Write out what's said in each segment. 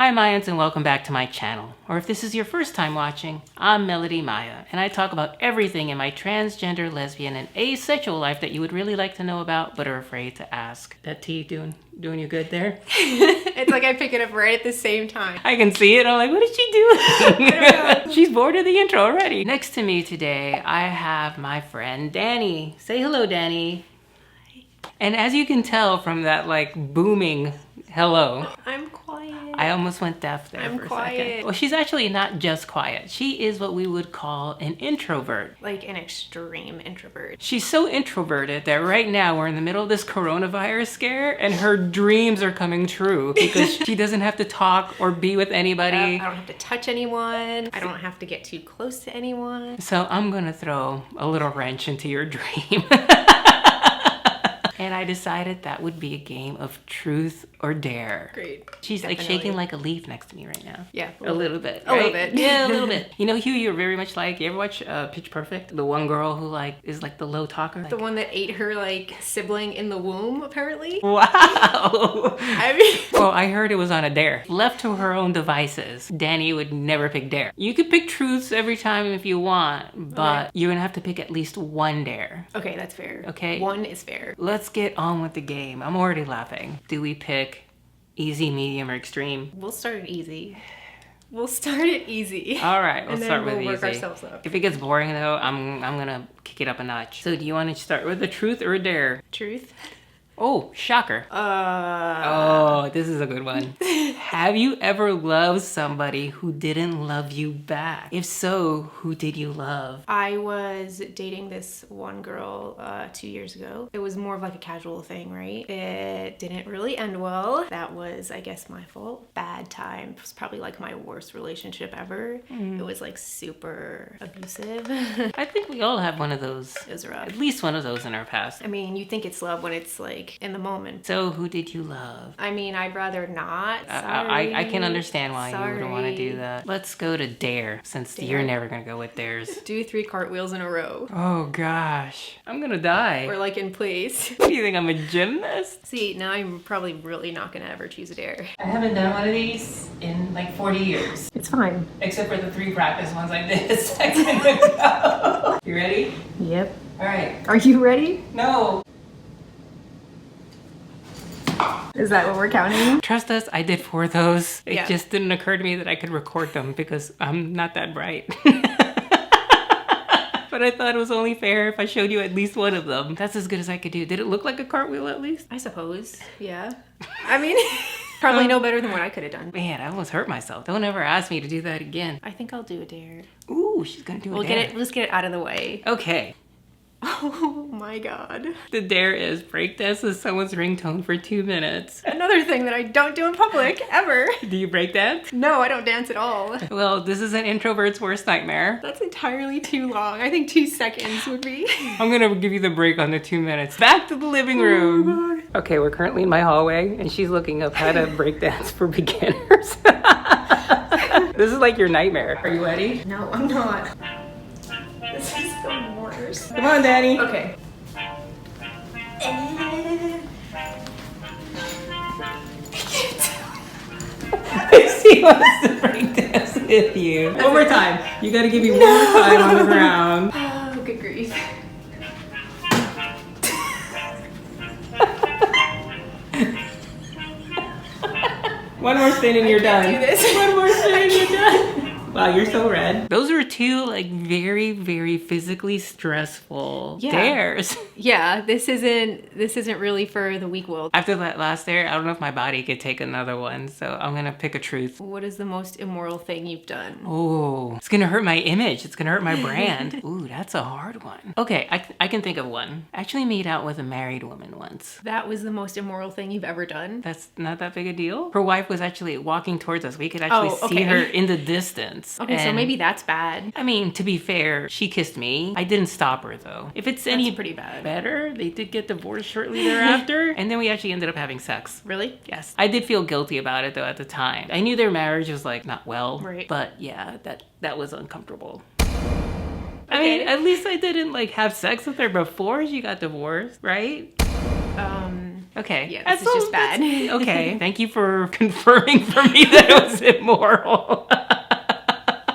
Hi Mayans, and welcome back to my channel. Or if this is your first time watching, I'm Melody Maia, and I talk about everything in my transgender, lesbian, and asexual life that you would really like to know about but are afraid to ask. That tea doing you good there? It's like I pick it up right at the same time. I can see it. I'm like, what is she doing? I don't know. She's bored of the intro already. Next to me today, I have my friend Dani. Say hello, Dani. Hi. And as you can tell from that like booming hello, I'm quiet. I almost went deaf there for a second. Well, she's actually not just quiet. She is what we would call an introvert. Like an extreme introvert. She's so introverted that right now we're in the middle of this coronavirus scare and her dreams are coming true because she doesn't have to talk or be with anybody. I don't have to touch anyone. I don't have to get too close to anyone. So I'm gonna throw a little wrench into your dream. And I decided that would be a game of truth or dare. Great. She's like shaking like a leaf next to me right now. Yeah. A little bit. A little bit. Yeah, a little bit. You know who you're very much like? You ever watch Pitch Perfect? The one girl who like is like the low talker? The one that ate her like sibling in the womb, apparently. Wow. I mean. Well, I heard it was on a dare. Left to her own devices, Dani would never pick dare. You could pick truths every time if you want, but you're gonna have to pick at least one dare. Okay, that's fair. Okay. One is fair. Let's get on with the game. I'm already laughing. Do we pick easy, medium, or extreme? We'll start it easy. We'll start it easy. All right, we'll start with we'll easy. work ourselves up. If it gets boring though, I'm gonna kick it up a notch. So do you want to start with a truth or a dare? Truth. Oh, shocker. Oh, this is a good one. Have you ever loved somebody who didn't love you back? If so, who did you love? I was dating this one girl 2 years ago. It was more of like a casual thing, right? It didn't really end well. That was, I guess, my fault. Bad time. It was probably like my worst relationship ever. It was like super abusive. I think we all have one of those. It was rough. At least one of those in our past. I mean, you think it's love when it's like in the moment. So who did you love? I mean, I'd rather not. I can understand why you wouldn't want to Sorry. do that. Let's go to dare, since you're never gonna go with dares. Do 3 cartwheels in a row. Oh gosh, I'm gonna die. Or like in place. What do you think, I'm a gymnast? See, now I'm probably really not gonna ever choose a dare. I haven't done one of these in like 40 years. It's fine. Except for the 3 practice ones I did a second ago. You ready? Yep. All right. Are you ready? No. Is that what we're counting? Trust us, I did 4 of those. It Yeah. just didn't occur to me that I could record them because I'm not that bright. But I thought it was only fair if I showed you at least one of them. That's as good as I could do. Did it look like a cartwheel at least? I suppose. Yeah. I mean, probably no better than what I could have done. Man, I almost hurt myself. Don't ever ask me to do that again. I think I'll do a dare. Ooh, she's gonna do a dare. Let's get it out of the way. Okay. Oh my god. The dare is breakdance with someone's ringtone for 2 minutes. Another thing that I don't do in public, ever. Do you breakdance? No, I don't dance at all. Well, this is an introvert's worst nightmare. That's entirely too long. I think 2 seconds would be. I'm gonna give you the break on the 2 minutes. Back to the living room. Oh god. Okay, we're currently in my hallway and she's looking up how to breakdance for beginners. This is like your nightmare. Are you ready? No, I'm not. This is the worst. Come on, Dani. Okay. She wants to breakdance with you. One more time. You gotta give me one more time on the ground. Oh, good grief. One more spin and you're done. Do this. One more spin and you're done. Wow, you're so red. Those are 2 like very, very physically stressful dares. Yeah, this isn't really for the weak-willed. After that last dare, I don't know if my body could take another one, so I'm gonna pick a truth. What is the most immoral thing you've done? Oh, it's gonna hurt my image. It's gonna hurt my brand. Ooh, that's a hard one. Okay, I can think of one. I actually made out with a married woman once. That was the most immoral thing you've ever done? That's not that big a deal. Her wife was actually walking towards us. We could actually see her in the distance. Okay, so maybe that's bad. I mean, to be fair, she kissed me. I didn't stop her though. If it's any pretty bad. better, they did get divorced shortly thereafter. And then we actually ended up having sex. Really? Yes. I did feel guilty about it though at the time. I knew their marriage was like not well. Right. But yeah, that was uncomfortable. I mean, at least I didn't like have sex with her before she got divorced, right? Okay. Yeah, this is just bad. Okay. Thank you for confirming for me that it was immoral.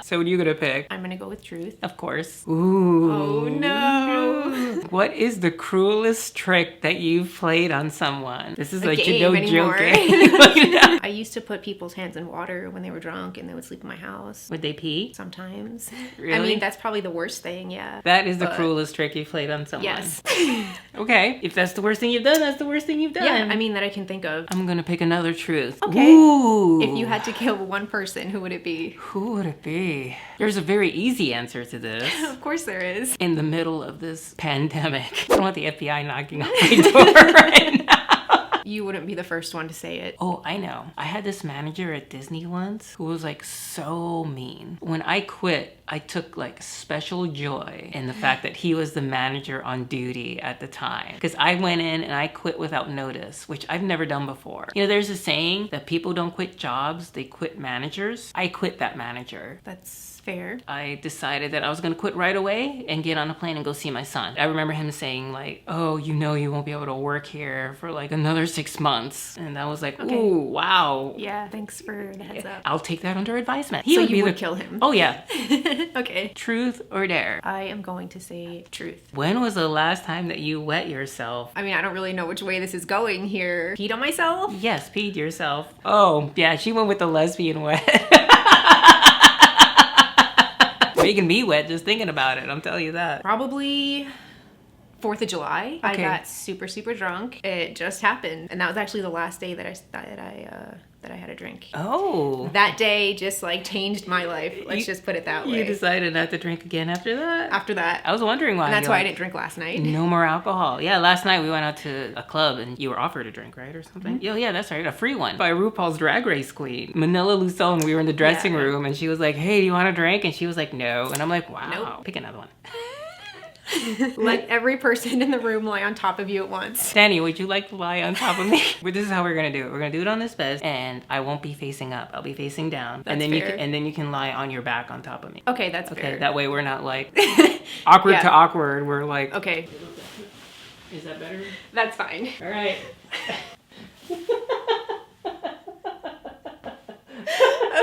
So what are you gonna pick? I'm gonna go with truth. Of course. Ooh. Oh no. What is the cruelest trick that you've played on someone? This is A like game no anymore. joke game. I used to put people's hands in water when they were drunk and they would sleep in my house. Would they pee? Sometimes. Really? I mean, that's probably the worst thing, yeah. That is the cruelest trick you've played on someone. Yes. Okay. If that's the worst thing you've done, that's the worst thing you've done. Yeah, I mean, that I can think of. I'm gonna pick another truth. Okay. Ooh. If you had to kill one person, who would it be? Who would it be? There's a very easy answer to this. Of course there is. In the middle of this pandemic. I don't want the FBI knocking on my door right now. You wouldn't be the first one to say it. Oh, I know. I had this manager at Disney once who was like so mean. When I quit, I took like special joy in the fact that he was the manager on duty at the time. Because I went in and I quit without notice, which I've never done before. You know, there's a saying that people don't quit jobs, they quit managers. I quit that manager. That's fair. I decided that I was gonna quit right away and get on a plane and go see my son. I remember him saying like, oh, you know you won't be able to work here for like another 6 months. And I was like, Okay. ooh, wow. Yeah, thanks for the heads up. I'll take that under advisement. So you would kill him? Oh yeah. Okay. Truth or dare? I am going to say truth. When was the last time that you wet yourself? I mean, I don't really know which way this is going here. Peed on myself? Yes, peed yourself. Oh, yeah, she went with the lesbian wet. Making me wet just thinking about it, I'll tell you that. Probably 4th of July. I Okay. got super, super drunk. It just happened. And that was actually the last day that I had a drink. Oh. That day just like changed my life. Let's just put it that way. You decided not to drink again after that? After that. I was wondering why. And that's You're why I like, didn't drink last night. no more alcohol. Yeah, last night we went out to a club and you were offered a drink, right? Or something? Mm-hmm. Oh, yeah, that's right. A free one. By RuPaul's Drag Race queen. Manila Luzon, we were in the dressing room and she was like, hey, do you want a drink? And she was like, no. And I'm like, wow. Nope. Pick another one. Let every person in the room lie on top of you at once. Dani, would you like to lie on top of me? But this is how we're gonna do it. We're gonna do it on this bed, and I won't be facing up. I'll be facing down, and then fair. you can lie on your back on top of me. Okay, that's Okay, fair. that way we're not like awkward Yeah. to awkward. We're like, Okay, is that better? that's fine. All right.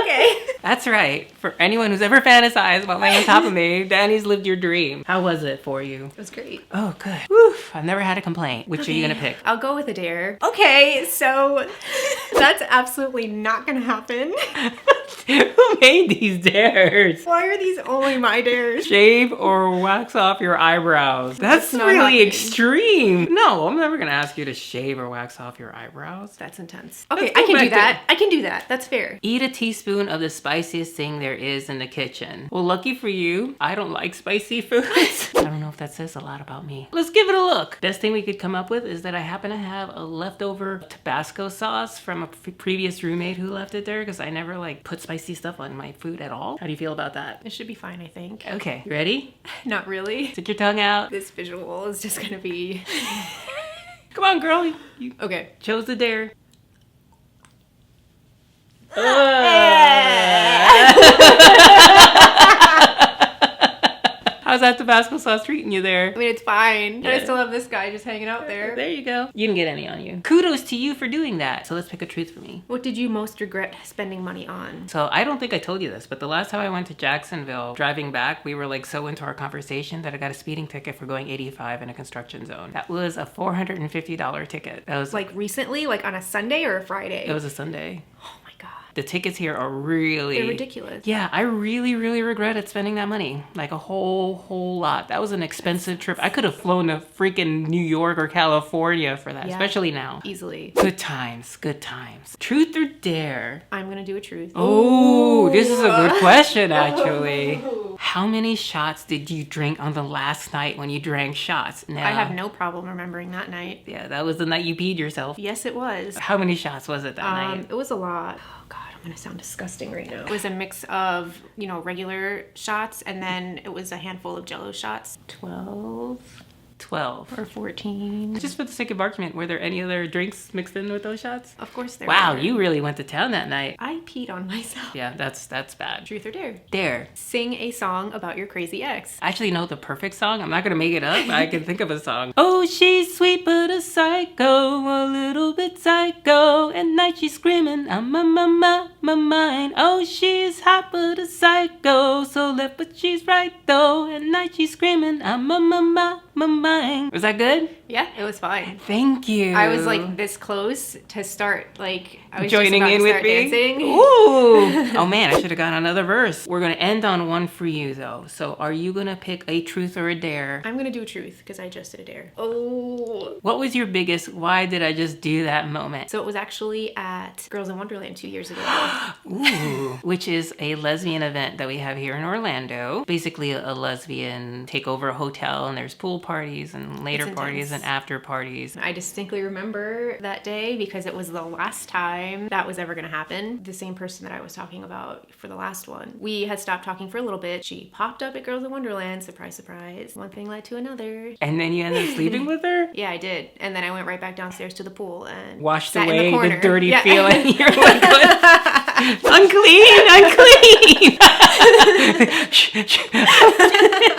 Okay. That's right. For anyone who's ever fantasized about laying on top of me, Dani's lived your dream. How was it for you? It was great. Oh, good. Woo, I've never had a complaint. Which are you gonna pick? I'll go with a dare. Okay, so that's absolutely not gonna happen. Who made these dares? Why are these only my dares? Shave or wax off your eyebrows. That's not really happening. extreme. No, I'm never gonna ask you to shave or wax off your eyebrows. That's intense. Okay, Let's go I can back do to- that. I can do that. That's fair. Eat a teaspoon of the spiciest thing there is in the kitchen. Well, lucky for you, I don't like spicy foods. I don't know if that says a lot about me. Let's give it a look. Best thing we could come up with is that I happen to have a leftover Tabasco sauce from a previous roommate who left it there because I never like put spicy stuff on my food at all. How do you feel about that? It should be fine, I think. Okay, you ready? Not really. Stick your tongue out. This visual is just gonna be... Come on, girl. You Okay. chose the dare. How's that Tabasco sauce treating you there? I mean, it's fine. But Yeah. I still have this guy just hanging out there. There you go. You didn't get any on you. Kudos to you for doing that. So let's pick a truth for me. What did you most regret spending money on? So I don't think I told you this, but the last time I went to Jacksonville, driving back, we were like so into our conversation that I got a speeding ticket for going 85 in a construction zone. That was a $450 ticket. That was Like recently? Like on a Sunday or a Friday? it was a Sunday. Oh my god. The tickets here are really... They're ridiculous. Yeah, I really, really regretted spending that money. Like a whole lot. That was an expensive trip. I could have flown to freaking New York or California for that, Yeah. especially now. Easily. Good times, good times. Truth or dare? I'm gonna do a truth. Oh, this is a good question, actually. How many shots did you drink on the last night when you drank shots? Now, I have no problem remembering that night. Yeah, that was the night you peed yourself. Yes, it was. How many shots was it that night? It was a lot. Oh god, I'm gonna sound disgusting right now. It was a mix of, regular shots and then it was a handful of Jello shots. 12. 12. Or 14. Just for the sake of argument, were there any other drinks mixed in with those shots? Of course there Wow, were. you really went to town that night. I peed on myself. Yeah, that's bad. Truth or dare? Dare. Sing a song about your crazy ex. I actually know the perfect song. I'm not gonna make it up. I can think of a song. Oh, she's sweet but a psycho, a little bit psycho. At night she's screaming, I'm my mind. Oh, she's hot but a psycho, so left but she's right though. At night she's screaming, I'm my mind. Was that good? Yeah, it was fine. Thank you. I was like this close to start, like, I was joining just about in to with start me. dancing. Ooh. Oh man, I should have got another verse. We're gonna end on one for you though. So are you gonna pick a truth or a dare? I'm gonna do a truth because I just did a dare. Oh. What was your biggest why did I just do that moment? So it was actually at Girls in Wonderland 2 years ago. Ooh. Which is a lesbian event that we have here in Orlando. Basically a lesbian take over a hotel, and there's pool parties and later It's parties and intense. after parties. I distinctly remember that day because it was the last time that was ever gonna happen. The same person that I was talking about for the last one. We had stopped talking for a little bit. She popped up at Girls in Wonderland. Surprise, surprise. One thing led to another. And then you ended up sleeping with her? Yeah, I did. And then I went right back downstairs to the pool and Washed sat in away the corner. dirty Yeah. feeling. You're like, what? Unclean.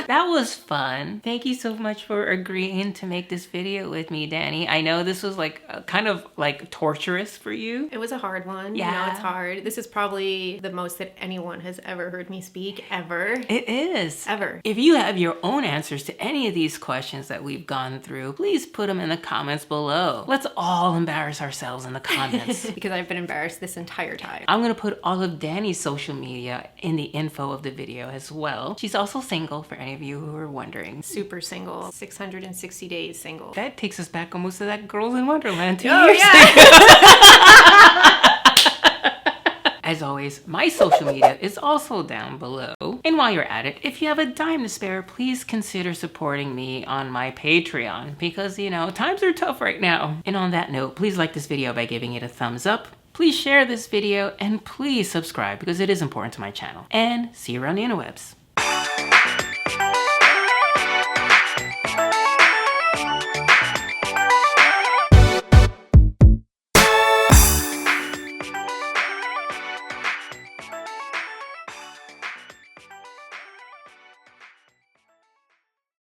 That was fun. Thank you so much for agreeing to make this video with me, Dani. I know this was like kind of like torturous for you. It was a hard one. Yeah. You know, it's hard. This is probably the most that anyone has ever heard me speak, ever. It is. Ever. If you have your own answers to any of these questions that we've gone through, please put them in the comments below. Let's all embarrass ourselves in the comments. Because I've been embarrassed this entire time. I'm going to put all of Dani's social media in the info of the video as well. She's also single, for any of you who are wondering. Super single. 660 days single. That takes us back almost to that Girls in Wonderland 2 Oh, years yeah. ago. As always, my social media is also down below. And while you're at it, if you have a dime to spare, please consider supporting me on my Patreon because, you know, times are tough right now. And on that note, please like this video by giving it a thumbs up. Please share this video and please subscribe because it is important to my channel. And see you around the interwebs.